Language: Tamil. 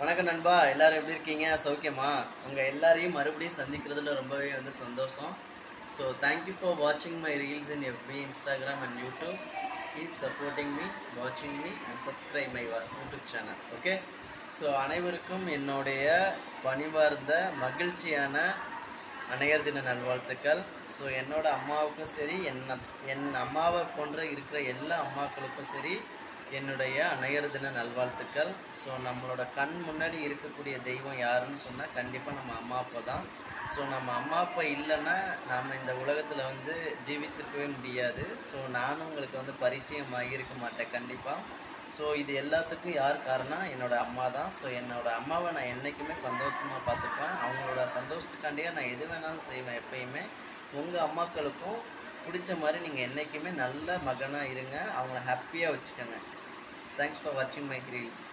வணக்கம் நண்பா, எல்லாரும் எப்படி இருக்கீங்க? சௌக்கியமா? உங்க எல்லாரையும் மறுபடியும் சந்திக்கிறதுல ரொம்பவே சந்தோஷம். ஸோ தேங்க்யூ ஃபார் வாட்சிங் மை ரீல்ஸ் இன் எஃபி, Instagram and YouTube. Keep supporting me, வாட்சிங் me and subscribe my YouTube channel. Okay, so அனைவருக்கும் என்னுடைய பணிவார்ந்த மகிழ்ச்சியான அன்னையர் தின நல்வாழ்த்துக்கள். ஸோ என்னோட அம்மாவுக்கும் சரி, என் அம்மாவை போன்ற இருக்கிற எல்லா அம்மாக்களுக்கும் சரி என்னுடைய அன்னையர் தின நல்வாழ்த்துக்கள். ஸோ நம்மளோட கண் முன்னாடி இருக்கக்கூடிய தெய்வம் யாருன்னு சொன்னால் கண்டிப்பாக நம்ம அம்மா அப்பா தான். ஸோ நம்ம அம்மா அப்பா இல்லைன்னா நாம் இந்த உலகத்தில் ஜீவிச்சிருக்கவே முடியாது. ஸோ நானும் உங்களுக்கு பரிச்சயமாகி இருக்க மாட்டேன் கண்டிப்பாக. ஸோ இது எல்லாத்துக்கும் யார் காரணம்? என்னோடய அம்மா தான். ஸோ என்னோடய அம்மாவை நான் என்றைக்குமே சந்தோஷமாக பார்த்துப்பேன். அவங்களோட சந்தோஷத்துக்காண்டியே நான் எது வேணாலும் செய்வேன். எப்பயுமே உங்கள் அம்மாக்களுக்கும் பிடிச்ச மாதிரி நீங்கள் என்றைக்குமே நல்ல மகனாக இருங்க, அவங்கள ஹாப்பியாக வச்சுக்கோங்க. Thanks for watching my reels.